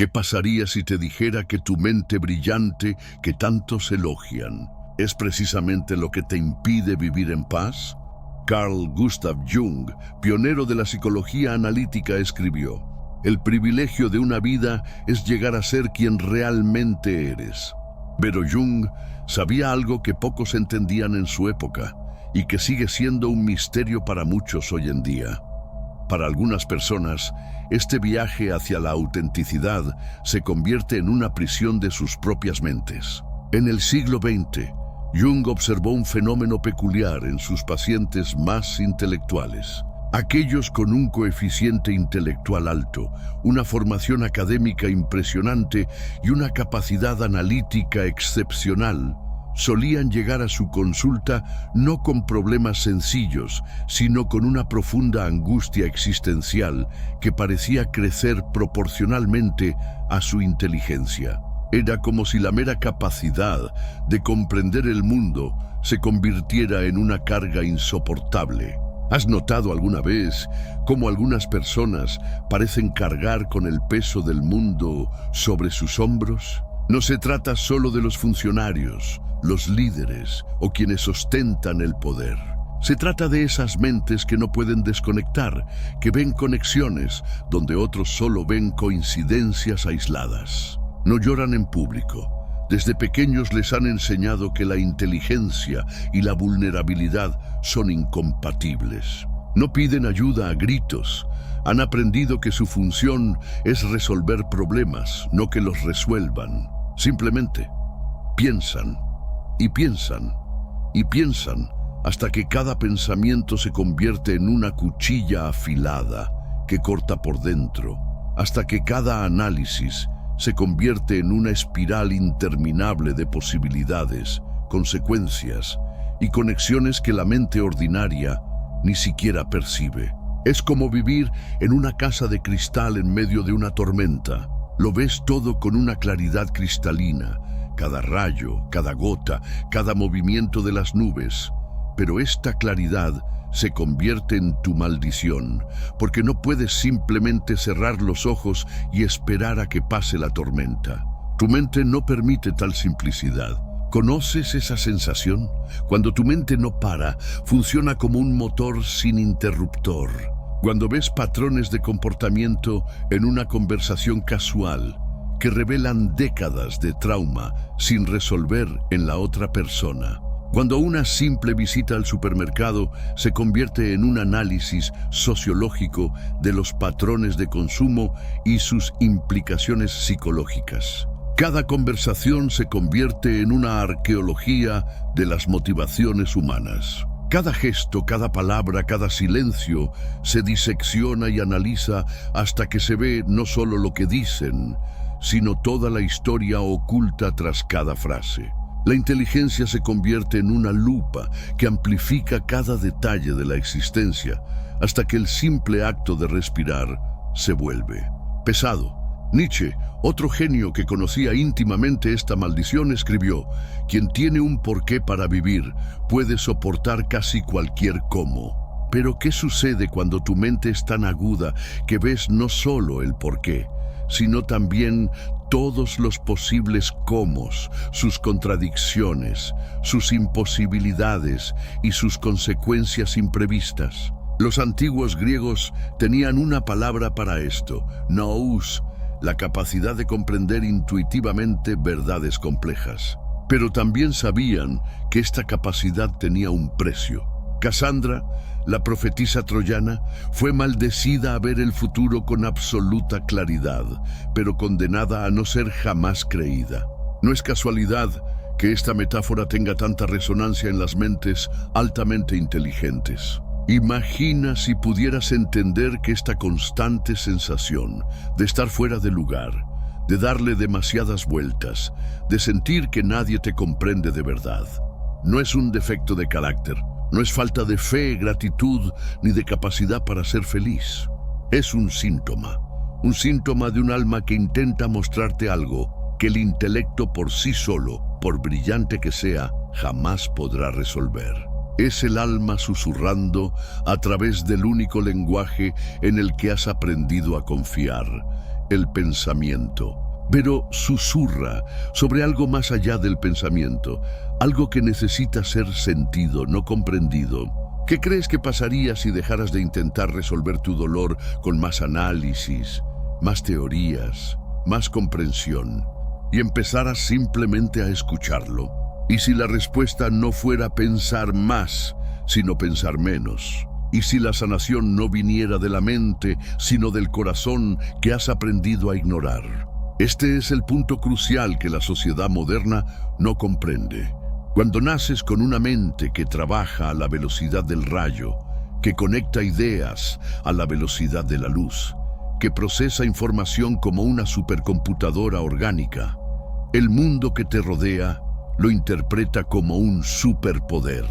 ¿Qué pasaría si te dijera que tu mente brillante, que tantos elogian, es precisamente lo que te impide vivir en paz? Carl Gustav Jung, pionero de la psicología analítica, escribió: el privilegio de una vida es llegar a ser quien realmente eres. Pero Jung sabía algo que pocos entendían en su época y que sigue siendo un misterio para muchos hoy en día. Para algunas personas, este viaje hacia la autenticidad se convierte en una prisión de sus propias mentes. En el siglo XX, Jung observó un fenómeno peculiar en sus pacientes más intelectuales. Aquellos con un coeficiente intelectual alto, una formación académica impresionante y una capacidad analítica excepcional, solían llegar a su consulta no con problemas sencillos, sino con una profunda angustia existencial que parecía crecer proporcionalmente a su inteligencia. Era como si la mera capacidad de comprender el mundo se convirtiera en una carga insoportable. ¿Has notado alguna vez cómo algunas personas parecen cargar con el peso del mundo sobre sus hombros? No se trata solo de los funcionarios, los líderes o quienes ostentan el poder. Se trata de esas mentes que no pueden desconectar, que ven conexiones donde otros solo ven coincidencias aisladas. No lloran en público. Desde pequeños les han enseñado que la inteligencia y la vulnerabilidad son incompatibles. No piden ayuda a gritos. Han aprendido que su función es resolver problemas, no que los resuelvan. Simplemente piensan y piensan y piensan hasta que cada pensamiento se convierte en una cuchilla afilada que corta por dentro, hasta que cada análisis se convierte en una espiral interminable de posibilidades, consecuencias y conexiones que la mente ordinaria ni siquiera percibe. Es como vivir en una casa de cristal en medio de una tormenta. Lo ves todo con una claridad cristalina, cada rayo, cada gota, cada movimiento de las nubes. Pero esta claridad se convierte en tu maldición, porque no puedes simplemente cerrar los ojos y esperar a que pase la tormenta. Tu mente no permite tal simplicidad. ¿Conoces esa sensación? Cuando tu mente no para, funciona como un motor sin interruptor. Cuando ves patrones de comportamiento en una conversación casual que revelan décadas de trauma sin resolver en la otra persona. Cuando una simple visita al supermercado se convierte en un análisis sociológico de los patrones de consumo y sus implicaciones psicológicas. Cada conversación se convierte en una arqueología de las motivaciones humanas. Cada gesto, cada palabra, cada silencio se disecciona y analiza hasta que se ve no solo lo que dicen, sino toda la historia oculta tras cada frase. La inteligencia se convierte en una lupa que amplifica cada detalle de la existencia hasta que el simple acto de respirar se vuelve pesado. Nietzsche, otro genio que conocía íntimamente esta maldición, escribió: quien tiene un porqué para vivir puede soportar casi cualquier cómo. Pero ¿qué sucede cuando tu mente es tan aguda que ves no solo el porqué, sino también todos los posibles cómos, sus contradicciones, sus imposibilidades y sus consecuencias imprevistas? Los antiguos griegos tenían una palabra para esto: nous, la capacidad de comprender intuitivamente verdades complejas. Pero también sabían que esta capacidad tenía un precio. Casandra, la profetisa troyana, fue maldecida a ver el futuro con absoluta claridad, pero condenada a no ser jamás creída. No es casualidad que esta metáfora tenga tanta resonancia en las mentes altamente inteligentes. Imagina si pudieras entender que esta constante sensación de estar fuera de lugar, de darle demasiadas vueltas, de sentir que nadie te comprende de verdad, no es un defecto de carácter, no es falta de fe, gratitud, ni de capacidad para ser feliz. Es un síntoma de un alma que intenta mostrarte algo que el intelecto por sí solo, por brillante que sea, jamás podrá resolver. Es el alma susurrando a través del único lenguaje en el que has aprendido a confiar, el pensamiento. Pero susurra sobre algo más allá del pensamiento, algo que necesita ser sentido, no comprendido. ¿Qué crees que pasaría si dejaras de intentar resolver tu dolor con más análisis, más teorías, más comprensión, y empezaras simplemente a escucharlo? ¿Y si la respuesta no fuera pensar más, sino pensar menos? ¿Y si la sanación no viniera de la mente, sino del corazón que has aprendido a ignorar? Este es el punto crucial que la sociedad moderna no comprende. Cuando naces con una mente que trabaja a la velocidad del rayo, que conecta ideas a la velocidad de la luz, que procesa información como una supercomputadora orgánica, el mundo que te rodea lo interpreta como un superpoder.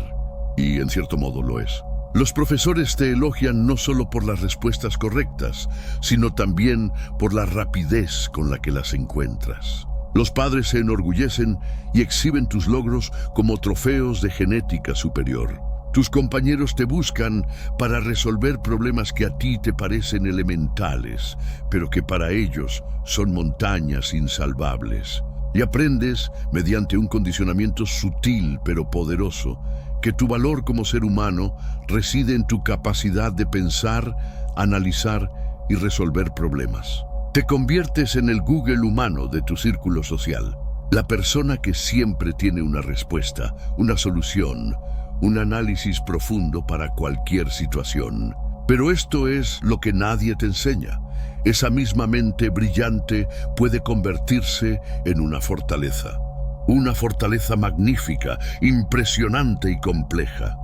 Y en cierto modo lo es. Los profesores te elogian no solo por las respuestas correctas, sino también por la rapidez con la que las encuentras. Los padres se enorgullecen y exhiben tus logros como trofeos de genética superior. Tus compañeros te buscan para resolver problemas que a ti te parecen elementales, pero que para ellos son montañas insalvables. Y aprendes, mediante un condicionamiento sutil pero poderoso, que tu valor como ser humano reside en tu capacidad de pensar, analizar y resolver problemas. Te conviertes en el Google humano de tu círculo social, la persona que siempre tiene una respuesta, una solución, un análisis profundo para cualquier situación. Pero esto es lo que nadie te enseña. Esa misma mente brillante puede convertirse en una fortaleza magnífica, impresionante y compleja.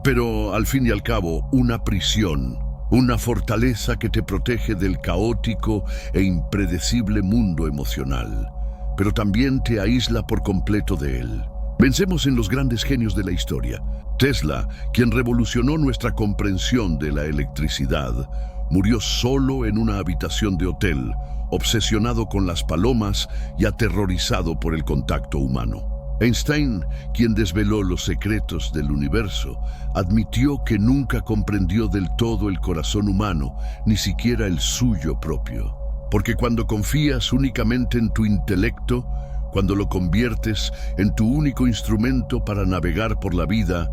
Pero al fin y al cabo, una prisión. Una fortaleza que te protege del caótico e impredecible mundo emocional, pero también te aísla por completo de él. Pensemos en los grandes genios de la historia. Tesla, quien revolucionó nuestra comprensión de la electricidad, murió solo en una habitación de hotel, obsesionado con las palomas y aterrorizado por el contacto humano. Einstein, quien desveló los secretos del universo, admitió que nunca comprendió del todo el corazón humano, ni siquiera el suyo propio. Porque cuando confías únicamente en tu intelecto, cuando lo conviertes en tu único instrumento para navegar por la vida,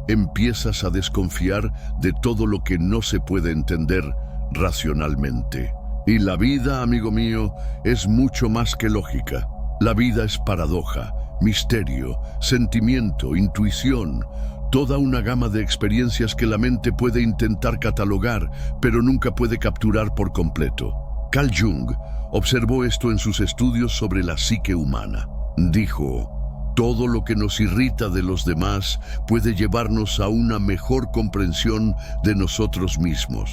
empiezas a desconfiar de todo lo que no se puede entender racionalmente. Y la vida, amigo mío, es mucho más que lógica. La vida es paradoja, misterio, sentimiento, intuición, toda una gama de experiencias que la mente puede intentar catalogar, pero nunca puede capturar por completo. Carl Jung observó esto en sus estudios sobre la psique humana. Dijo: todo lo que nos irrita de los demás puede llevarnos a una mejor comprensión de nosotros mismos.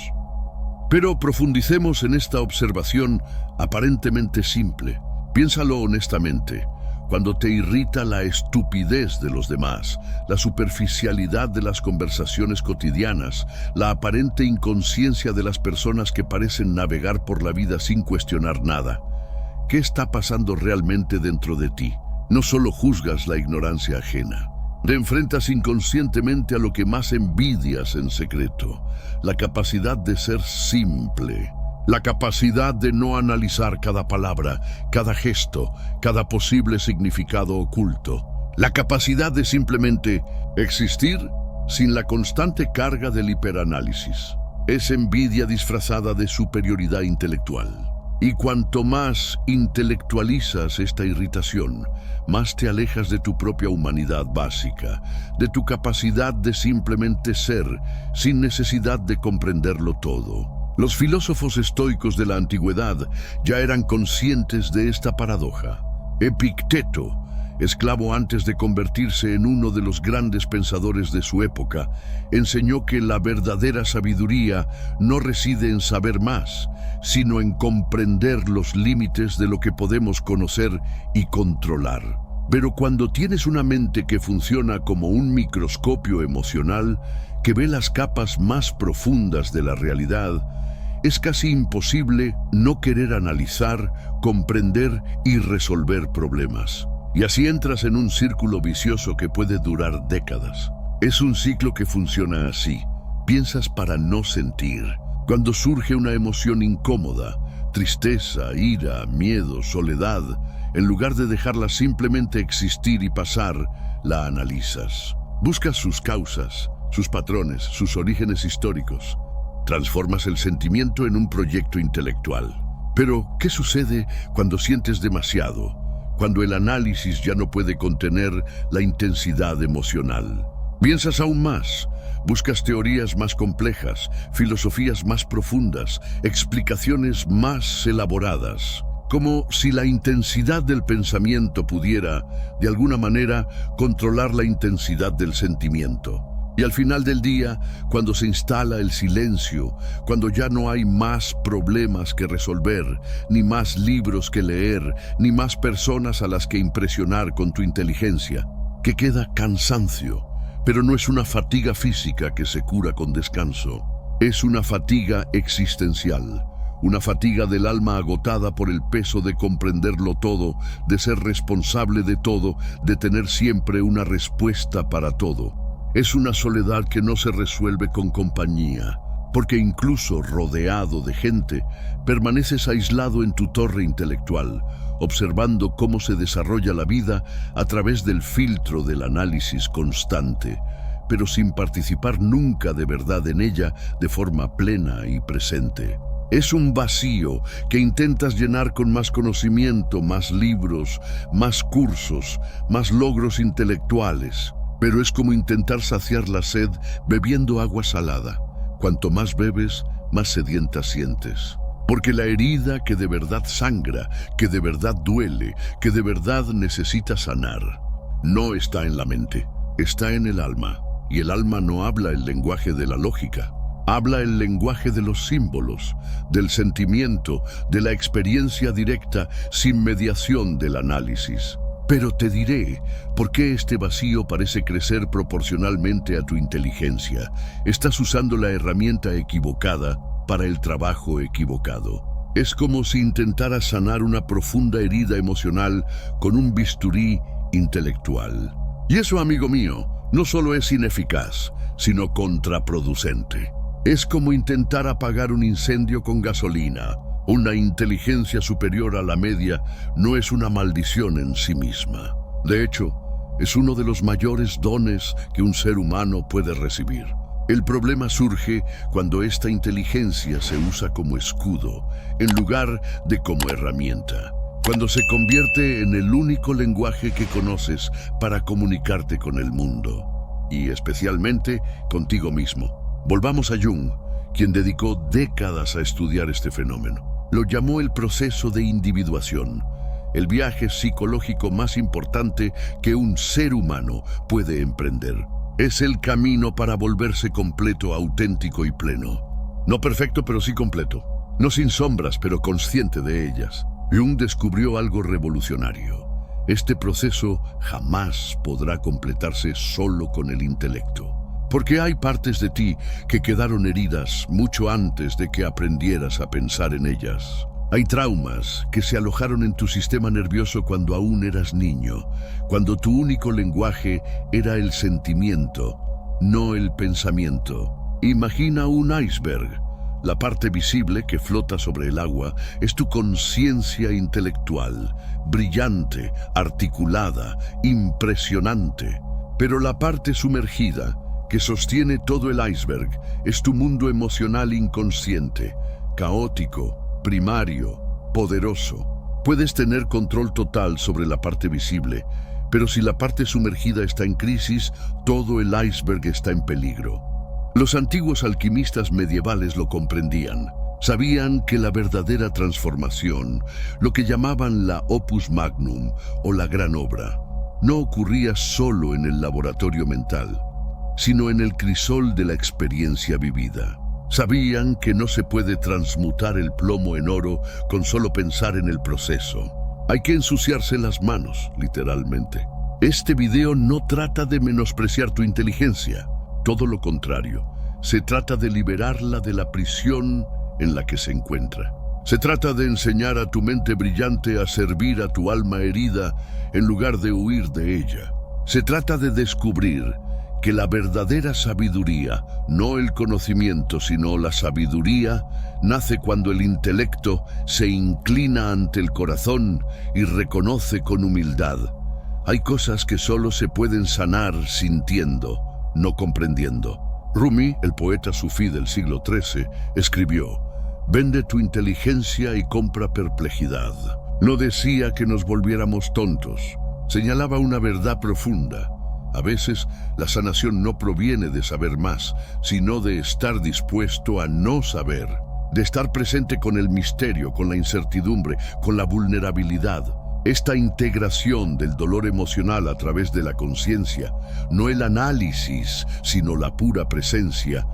Pero profundicemos en esta observación aparentemente simple. Piénsalo honestamente. Cuando te irrita la estupidez de los demás, la superficialidad de las conversaciones cotidianas, la aparente inconsciencia de las personas que parecen navegar por la vida sin cuestionar nada, ¿qué está pasando realmente dentro de ti? No solo juzgas la ignorancia ajena, te enfrentas inconscientemente a lo que más envidias en secreto, la capacidad de ser simple. La capacidad de no analizar cada palabra, cada gesto, cada posible significado oculto. La capacidad de simplemente existir sin la constante carga del hiperanálisis. Es envidia disfrazada de superioridad intelectual. Y cuanto más intelectualizas esta irritación, más te alejas de tu propia humanidad básica, de tu capacidad de simplemente ser, sin necesidad de comprenderlo todo. Los filósofos estoicos de la antigüedad ya eran conscientes de esta paradoja. Epicteto, esclavo antes de convertirse en uno de los grandes pensadores de su época, enseñó que la verdadera sabiduría no reside en saber más, sino en comprender los límites de lo que podemos conocer y controlar. Pero cuando tienes una mente que funciona como un microscopio emocional, que ve las capas más profundas de la realidad, es casi imposible no querer analizar, comprender y resolver problemas. Y así entras en un círculo vicioso que puede durar décadas. Es un ciclo que funciona así. Piensas para no sentir. Cuando surge una emoción incómoda, tristeza, ira, miedo, soledad, en lugar de dejarla simplemente existir y pasar, la analizas. Buscas sus causas, sus patrones, sus orígenes históricos. Transformas el sentimiento en un proyecto intelectual. Pero, ¿qué sucede cuando sientes demasiado? Cuando el análisis ya no puede contener la intensidad emocional. Piensas aún más, buscas teorías más complejas, filosofías más profundas, explicaciones más elaboradas, como si la intensidad del pensamiento pudiera, de alguna manera, controlar la intensidad del sentimiento. Y al final del día, cuando se instala el silencio, cuando ya no hay más problemas que resolver, ni más libros que leer, ni más personas a las que impresionar con tu inteligencia, que queda cansancio. Pero no es una fatiga física que se cura con descanso. Es una fatiga existencial, una fatiga del alma agotada por el peso de comprenderlo todo, de ser responsable de todo, de tener siempre una respuesta para todo. Es una soledad que no se resuelve con compañía, porque incluso rodeado de gente, permaneces aislado en tu torre intelectual, observando cómo se desarrolla la vida a través del filtro del análisis constante, pero sin participar nunca de verdad en ella de forma plena y presente. Es un vacío que intentas llenar con más conocimiento, más libros, más cursos, más logros intelectuales. Pero es como intentar saciar la sed bebiendo agua salada. Cuanto más bebes, más sedienta sientes. Porque la herida que de verdad sangra, que de verdad duele, que de verdad necesita sanar, no está en la mente, está en el alma. Y el alma no habla el lenguaje de la lógica. Habla el lenguaje de los símbolos, del sentimiento, de la experiencia directa, sin mediación del análisis. Pero te diré por qué este vacío parece crecer proporcionalmente a tu inteligencia. Estás usando la herramienta equivocada para el trabajo equivocado. Es como si intentaras sanar una profunda herida emocional con un bisturí intelectual. Y eso, amigo mío, no solo es ineficaz, sino contraproducente. Es como intentar apagar un incendio con gasolina. Una inteligencia superior a la media no es una maldición en sí misma. De hecho, es uno de los mayores dones que un ser humano puede recibir. El problema surge cuando esta inteligencia se usa como escudo, en lugar de como herramienta. Cuando se convierte en el único lenguaje que conoces para comunicarte con el mundo, y especialmente contigo mismo. Volvamos a Jung, quien dedicó décadas a estudiar este fenómeno. Lo llamó el proceso de individuación, el viaje psicológico más importante que un ser humano puede emprender. Es el camino para volverse completo, auténtico y pleno. No perfecto, pero sí completo. No sin sombras, pero consciente de ellas. Jung descubrió algo revolucionario. Este proceso jamás podrá completarse solo con el intelecto. Porque hay partes de ti que quedaron heridas mucho antes de que aprendieras a pensar en ellas. Hay traumas que se alojaron en tu sistema nervioso cuando aún eras niño, cuando tu único lenguaje era el sentimiento, no el pensamiento. Imagina un iceberg. La parte visible que flota sobre el agua es tu conciencia intelectual, brillante, articulada, impresionante. Pero la parte sumergida, que sostiene todo el iceberg, es tu mundo emocional inconsciente, caótico, primario, poderoso. Puedes tener control total sobre la parte visible, pero si la parte sumergida está en crisis, todo el iceberg está en peligro. Los antiguos alquimistas medievales lo comprendían. Sabían que la verdadera transformación, lo que llamaban la opus magnum o la gran obra, no ocurría solo en el laboratorio mental, sino en el crisol de la experiencia vivida. Sabían que no se puede transmutar el plomo en oro con solo pensar en el proceso. Hay que ensuciarse las manos, literalmente. Este video no trata de menospreciar tu inteligencia, todo lo contrario. Se trata de liberarla de la prisión en la que se encuentra. Se trata de enseñar a tu mente brillante a servir a tu alma herida en lugar de huir de ella. Se trata de descubrir que la verdadera sabiduría, no el conocimiento, sino la sabiduría, nace cuando el intelecto se inclina ante el corazón y reconoce con humildad. Hay cosas que solo se pueden sanar sintiendo, no comprendiendo. Rumi, el poeta sufí del siglo XIII, escribió: «Vende tu inteligencia y compra perplejidad». No decía que nos volviéramos tontos, señalaba una verdad profunda. A veces, la sanación no proviene de saber más, sino de estar dispuesto a no saber, de estar presente con el misterio, con la incertidumbre, con la vulnerabilidad. Esta integración del dolor emocional a través de la conciencia, no el análisis, sino la pura presencia,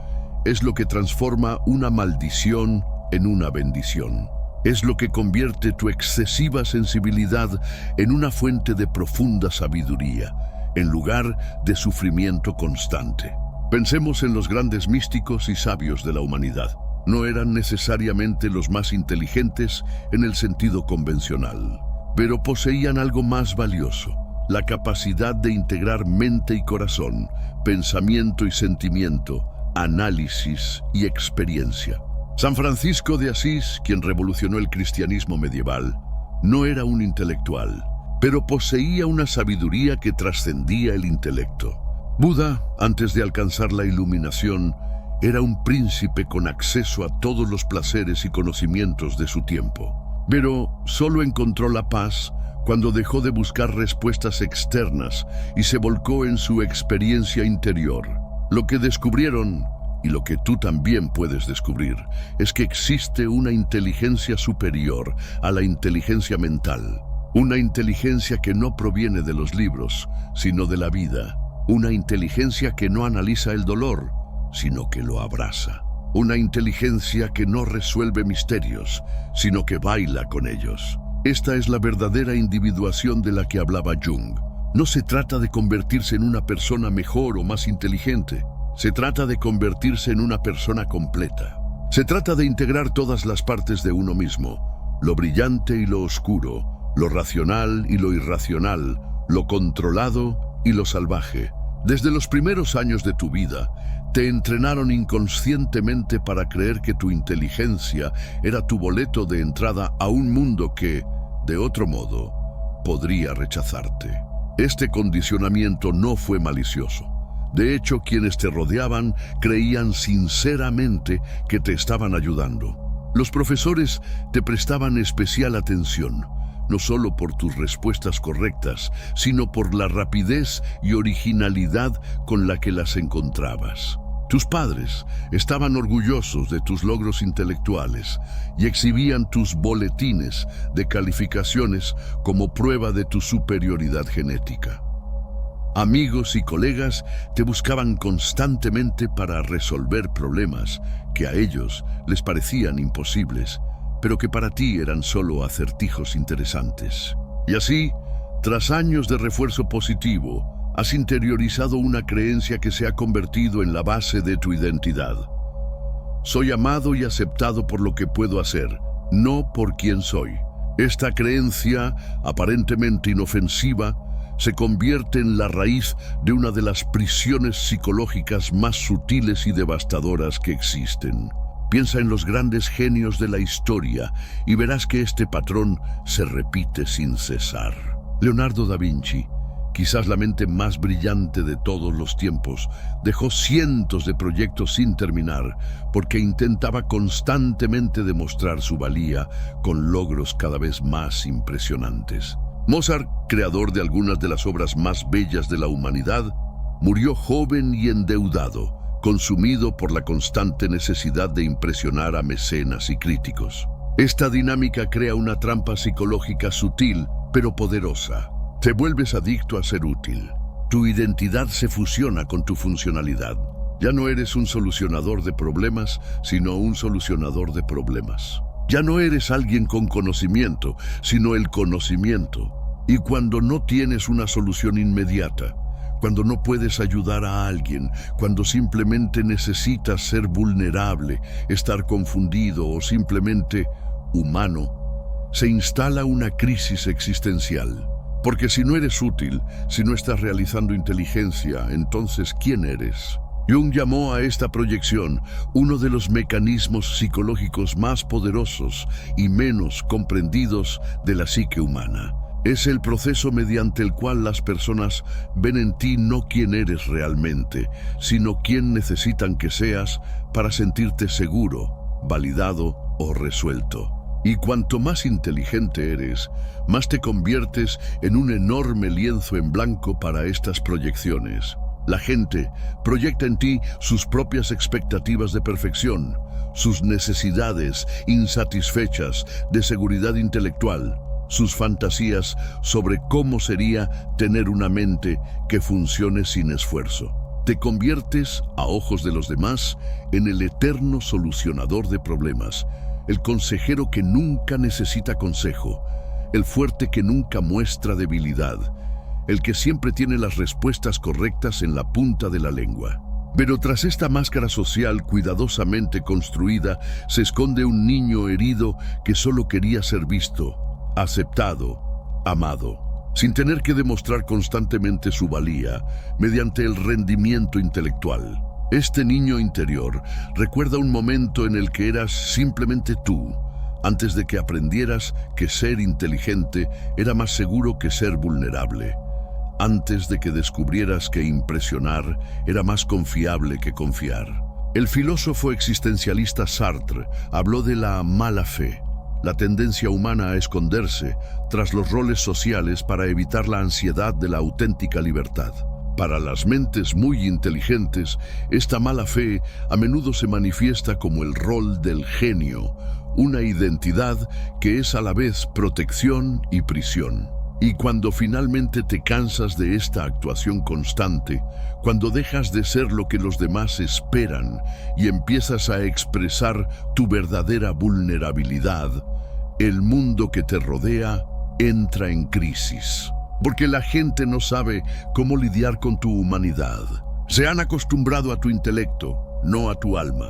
es lo que transforma una maldición en una bendición. Es lo que convierte tu excesiva sensibilidad en una fuente de profunda sabiduría, en lugar de sufrimiento constante. Pensemos en los grandes místicos y sabios de la humanidad. No eran necesariamente los más inteligentes en el sentido convencional, pero poseían algo más valioso: la capacidad de integrar mente y corazón, pensamiento y sentimiento, análisis y experiencia. San Francisco de Asís, quien revolucionó el cristianismo medieval, no era un intelectual, pero poseía una sabiduría que trascendía el intelecto. Buda, antes de alcanzar la iluminación, era un príncipe con acceso a todos los placeres y conocimientos de su tiempo. Pero solo encontró la paz cuando dejó de buscar respuestas externas y se volcó en su experiencia interior. Lo que descubrieron, y lo que tú también puedes descubrir, es que existe una inteligencia superior a la inteligencia mental. Una inteligencia que no proviene de los libros, sino de la vida. Una inteligencia que no analiza el dolor, sino que lo abraza. Una inteligencia que no resuelve misterios, sino que baila con ellos. Esta es la verdadera individuación de la que hablaba Jung. No se trata de convertirse en una persona mejor o más inteligente. Se trata de convertirse en una persona completa. Se trata de integrar todas las partes de uno mismo, lo brillante y lo oscuro, lo racional y lo irracional, lo controlado y lo salvaje. Desde los primeros años de tu vida, te entrenaron inconscientemente para creer que tu inteligencia era tu boleto de entrada a un mundo que, de otro modo, podría rechazarte. Este condicionamiento no fue malicioso. De hecho, quienes te rodeaban creían sinceramente que te estaban ayudando. Los profesores te prestaban especial atención, no solo por tus respuestas correctas, sino por la rapidez y originalidad con la que las encontrabas. Tus padres estaban orgullosos de tus logros intelectuales y exhibían tus boletines de calificaciones como prueba de tu superioridad genética. Amigos y colegas te buscaban constantemente para resolver problemas que a ellos les parecían imposibles, pero que para ti eran solo acertijos interesantes. Y así, tras años de refuerzo positivo, has interiorizado una creencia que se ha convertido en la base de tu identidad. Soy amado y aceptado por lo que puedo hacer, no por quien soy. Esta creencia, aparentemente inofensiva, se convierte en la raíz de una de las prisiones psicológicas más sutiles y devastadoras que existen. Piensa en los grandes genios de la historia y verás que este patrón se repite sin cesar. Leonardo da Vinci, quizás la mente más brillante de todos los tiempos, dejó cientos de proyectos sin terminar porque intentaba constantemente demostrar su valía con logros cada vez más impresionantes. Mozart, creador de algunas de las obras más bellas de la humanidad, murió joven y endeudado, consumido por la constante necesidad de impresionar a mecenas y críticos. Esta dinámica crea una trampa psicológica sutil, pero poderosa. Te vuelves adicto a ser útil. Tu identidad se fusiona con tu funcionalidad. Ya no eres un solucionador de problemas, sino un solucionador de problemas. Ya no eres alguien con conocimiento, sino el conocimiento. Y cuando no tienes una solución inmediata, cuando no puedes ayudar a alguien, cuando simplemente necesitas ser vulnerable, estar confundido o simplemente humano, se instala una crisis existencial. Porque si no eres útil, si no estás realizando inteligencia, entonces ¿quién eres? Jung llamó a esta proyección uno de los mecanismos psicológicos más poderosos y menos comprendidos de la psique humana. Es el proceso mediante el cual las personas ven en ti no quién eres realmente, sino quién necesitan que seas para sentirte seguro, validado o resuelto. Y cuanto más inteligente eres, más te conviertes en un enorme lienzo en blanco para estas proyecciones. La gente proyecta en ti sus propias expectativas de perfección, sus necesidades insatisfechas de seguridad intelectual, sus fantasías sobre cómo sería tener una mente que funcione sin esfuerzo. Te conviertes, a ojos de los demás, en el eterno solucionador de problemas, el consejero que nunca necesita consejo, el fuerte que nunca muestra debilidad, el que siempre tiene las respuestas correctas en la punta de la lengua. Pero tras esta máscara social cuidadosamente construida se esconde un niño herido que solo quería ser visto, aceptado, amado, sin tener que demostrar constantemente su valía mediante el rendimiento intelectual. Este niño interior recuerda un momento en el que eras simplemente tú, antes de que aprendieras que ser inteligente era más seguro que ser vulnerable, antes de que descubrieras que impresionar era más confiable que confiar. El filósofo existencialista Sartre habló de la mala fe, la tendencia humana a esconderse tras los roles sociales para evitar la ansiedad de la auténtica libertad. Para las mentes muy inteligentes, esta mala fe a menudo se manifiesta como el rol del genio, una identidad que es a la vez protección y prisión. Y cuando finalmente te cansas de esta actuación constante, cuando dejas de ser lo que los demás esperan y empiezas a expresar tu verdadera vulnerabilidad, el mundo que te rodea entra en crisis. Porque la gente no sabe cómo lidiar con tu humanidad. Se han acostumbrado a tu intelecto, no a tu alma.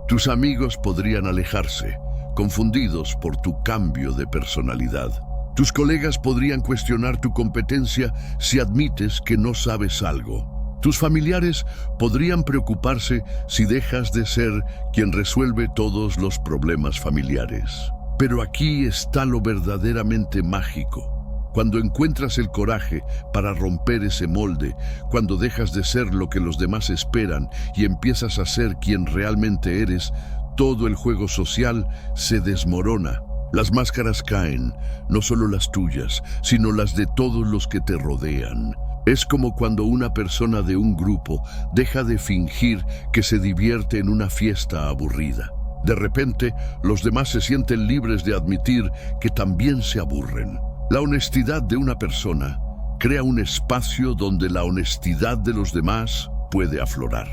Tus amigos podrían alejarse, confundidos por tu cambio de personalidad. Tus colegas podrían cuestionar tu competencia si admites que no sabes algo. Tus familiares podrían preocuparse si dejas de ser quien resuelve todos los problemas familiares. Pero aquí está lo verdaderamente mágico. Cuando encuentras el coraje para romper ese molde, cuando dejas de ser lo que los demás esperan y empiezas a ser quien realmente eres, todo el juego social se desmorona. Las máscaras caen, no solo las tuyas, sino las de todos los que te rodean. Es como cuando una persona de un grupo deja de fingir que se divierte en una fiesta aburrida. De repente, los demás se sienten libres de admitir que también se aburren. La honestidad de una persona crea un espacio donde la honestidad de los demás puede aflorar.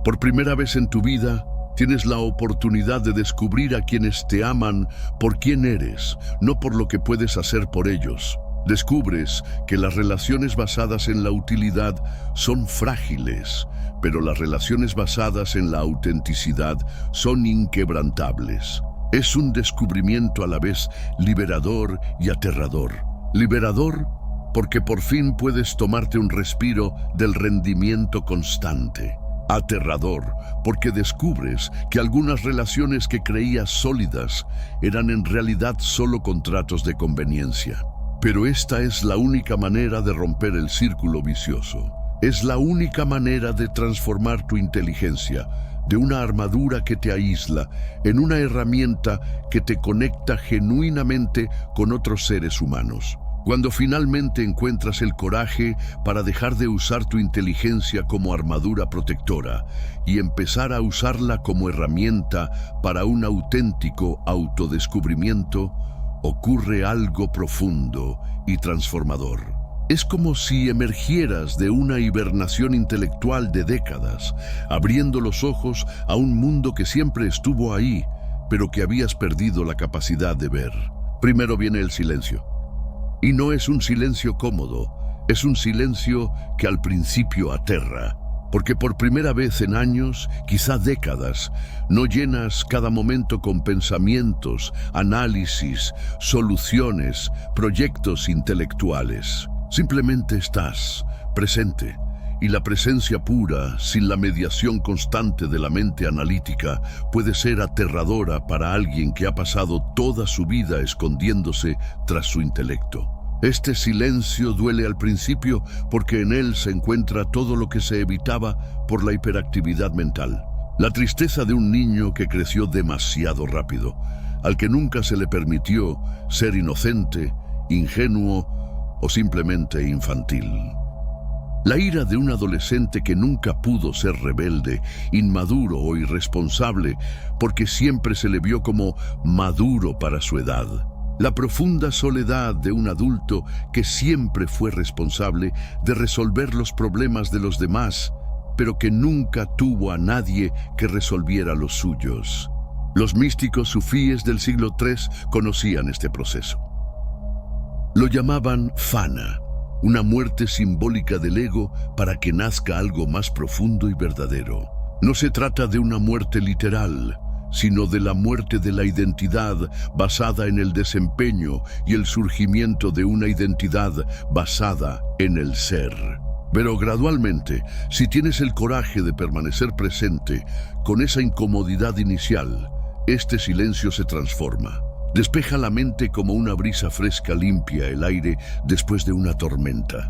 Por primera vez en tu vida, tienes la oportunidad de descubrir a quienes te aman por quién eres, no por lo que puedes hacer por ellos. Descubres que las relaciones basadas en la utilidad son frágiles, pero las relaciones basadas en la autenticidad son inquebrantables. Es un descubrimiento a la vez liberador y aterrador. Liberador porque por fin puedes tomarte un respiro del rendimiento constante. Aterrador porque descubres que algunas relaciones que creías sólidas eran en realidad solo contratos de conveniencia. Pero esta es la única manera de romper el círculo vicioso. Es la única manera de transformar tu inteligencia de una armadura que te aísla en una herramienta que te conecta genuinamente con otros seres humanos. Cuando finalmente encuentras el coraje para dejar de usar tu inteligencia como armadura protectora y empezar a usarla como herramienta para un auténtico autodescubrimiento, ocurre algo profundo y transformador. Es como si emergieras de una hibernación intelectual de décadas, abriendo los ojos a un mundo que siempre estuvo ahí, pero que habías perdido la capacidad de ver. Primero viene el silencio. Y no es un silencio cómodo, es un silencio que al principio aterra. porque por primera vez en años, quizá décadas, no llenas cada momento con pensamientos, análisis, soluciones, proyectos intelectuales. Simplemente estás presente, y la presencia pura, sin la mediación constante de la mente analítica, puede ser aterradora para alguien que ha pasado toda su vida escondiéndose tras su intelecto. Este silencio duele al principio porque en él se encuentra todo lo que se evitaba por la hiperactividad mental. La tristeza de un niño que creció demasiado rápido, al que nunca se le permitió ser inocente, ingenuo o simplemente infantil. La ira de un adolescente que nunca pudo ser rebelde, inmaduro o irresponsable porque siempre se le vio como maduro para su edad. La profunda soledad de un adulto que siempre fue responsable de resolver los problemas de los demás, pero que nunca tuvo a nadie que resolviera los suyos. Los místicos sufíes del siglo III conocían este proceso. Lo llamaban fana, una muerte simbólica del ego para que nazca algo más profundo y verdadero. No se trata de una muerte literal, sino de la muerte de la identidad basada en el desempeño y el surgimiento de una identidad basada en el ser. Pero gradualmente, si tienes el coraje de permanecer presente con esa incomodidad inicial, este silencio se transforma. Despeja la mente como una brisa fresca limpia el aire después de una tormenta.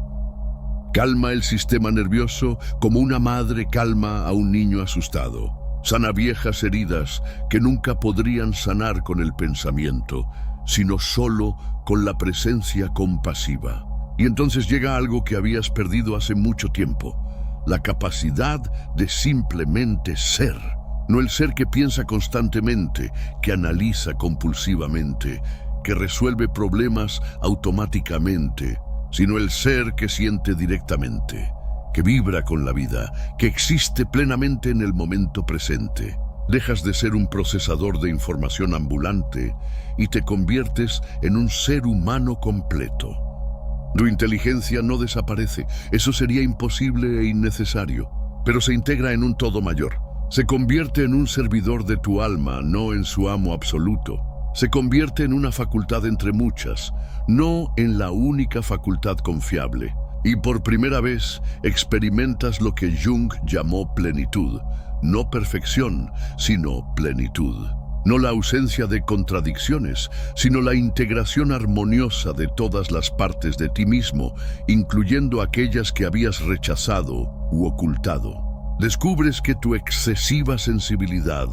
Calma el sistema nervioso como una madre calma a un niño asustado. Sana viejas heridas que nunca podrían sanar con el pensamiento, sino solo con la presencia compasiva. Y entonces llega algo que habías perdido hace mucho tiempo, la capacidad de simplemente ser. No el ser que piensa constantemente, que analiza compulsivamente, que resuelve problemas automáticamente, sino el ser que siente directamente, que vibra con la vida, que existe plenamente en el momento presente. Dejas de ser un procesador de información ambulante y te conviertes en un ser humano completo. Tu inteligencia no desaparece, eso sería imposible e innecesario, pero se integra en un todo mayor. Se convierte en un servidor de tu alma, no en su amo absoluto. Se convierte en una facultad entre muchas, no en la única facultad confiable. Y por primera vez experimentas lo que Jung llamó plenitud, no perfección, sino plenitud. No la ausencia de contradicciones, sino la integración armoniosa de todas las partes de ti mismo, incluyendo aquellas que habías rechazado u ocultado. Descubres que tu excesiva sensibilidad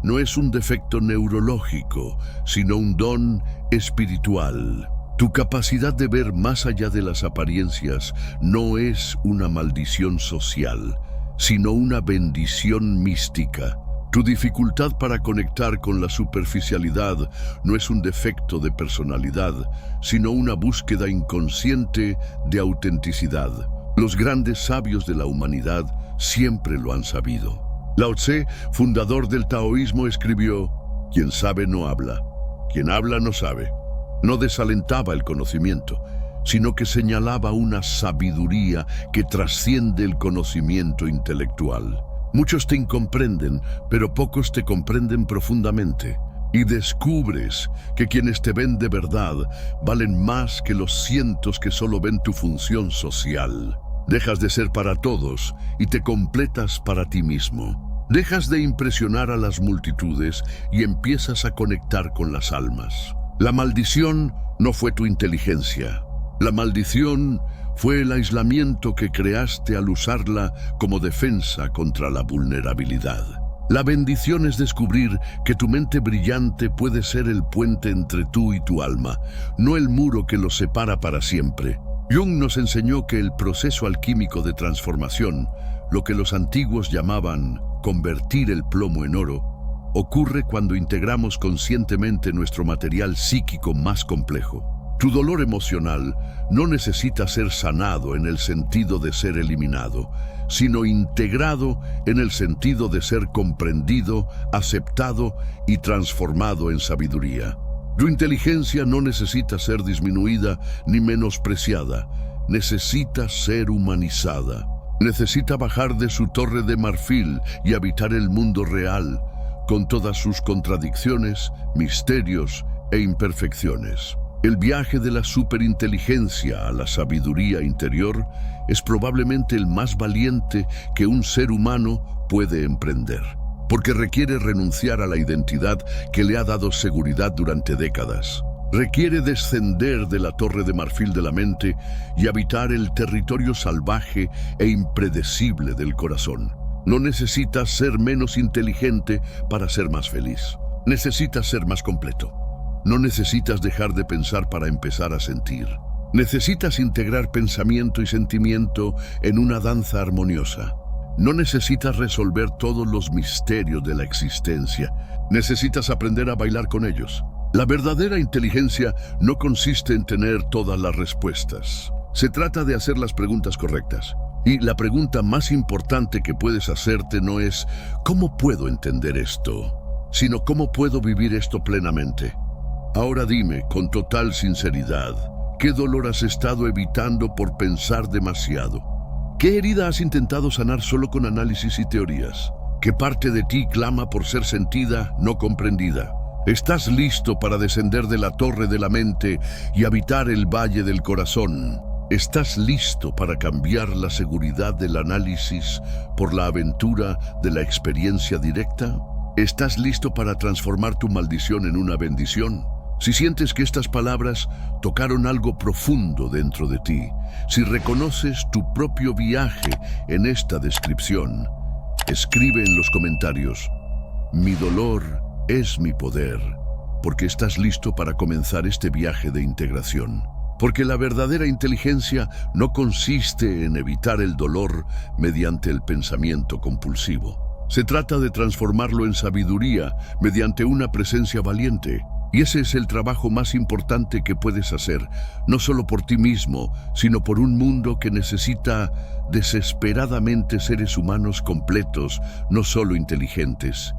no es un defecto neurológico, sino un don espiritual. Tu capacidad de ver más allá de las apariencias no es una maldición social, sino una bendición mística. Tu dificultad para conectar con la superficialidad no es un defecto de personalidad, sino una búsqueda inconsciente de autenticidad. Los grandes sabios de la humanidad siempre lo han sabido. Lao Tse, fundador del taoísmo, escribió: "Quien sabe no habla, quien habla no sabe". No desalentaba el conocimiento, sino que señalaba una sabiduría que trasciende el conocimiento intelectual. Muchos te incomprenden, pero pocos te comprenden profundamente. Y descubres que quienes te ven de verdad valen más que los cientos que solo ven tu función social. Dejas de ser para todos y te completas para ti mismo. Dejas de impresionar a las multitudes y empiezas a conectar con las almas. La maldición no fue tu inteligencia. La maldición fue el aislamiento que creaste al usarla como defensa contra la vulnerabilidad. La bendición es descubrir que tu mente brillante puede ser el puente entre tú y tu alma, no el muro que los separa para siempre. Jung nos enseñó que el proceso alquímico de transformación, lo que los antiguos llamaban convertir el plomo en oro, ocurre cuando integramos conscientemente nuestro material psíquico más complejo. Tu dolor emocional no necesita ser sanado en el sentido de ser eliminado, sino integrado en el sentido de ser comprendido, aceptado y transformado en sabiduría. Tu inteligencia no necesita ser disminuida ni menospreciada, necesita ser humanizada. Necesita bajar de su torre de marfil y habitar el mundo real, con todas sus contradicciones, misterios e imperfecciones. El viaje de la superinteligencia a la sabiduría interior es probablemente el más valiente que un ser humano puede emprender, porque requiere renunciar a la identidad que le ha dado seguridad durante décadas. Requiere descender de la torre de marfil de la mente y habitar el territorio salvaje e impredecible del corazón. No necesitas ser menos inteligente para ser más feliz. Necesitas ser más completo. No necesitas dejar de pensar para empezar a sentir. Necesitas integrar pensamiento y sentimiento en una danza armoniosa. No necesitas resolver todos los misterios de la existencia. Necesitas aprender a bailar con ellos. La verdadera inteligencia no consiste en tener todas las respuestas. Se trata de hacer las preguntas correctas. Y la pregunta más importante que puedes hacerte no es ¿cómo puedo entender esto?, sino ¿cómo puedo vivir esto plenamente? Ahora dime, con total sinceridad, ¿qué dolor has estado evitando por pensar demasiado? ¿Qué herida has intentado sanar solo con análisis y teorías? ¿Qué parte de ti clama por ser sentida, no comprendida? ¿Estás listo para descender de la torre de la mente y habitar el valle del corazón? ¿Estás listo para cambiar la seguridad del análisis por la aventura de la experiencia directa? ¿Estás listo para transformar tu maldición en una bendición? Si sientes que estas palabras tocaron algo profundo dentro de ti, si reconoces tu propio viaje en esta descripción, escribe en los comentarios: mi dolor es mi poder, porque estás listo para comenzar este viaje de integración. Porque la verdadera inteligencia no consiste en evitar el dolor mediante el pensamiento compulsivo. Se trata de transformarlo en sabiduría mediante una presencia valiente. Y ese es el trabajo más importante que puedes hacer, no solo por ti mismo, sino por un mundo que necesita desesperadamente seres humanos completos, no solo inteligentes.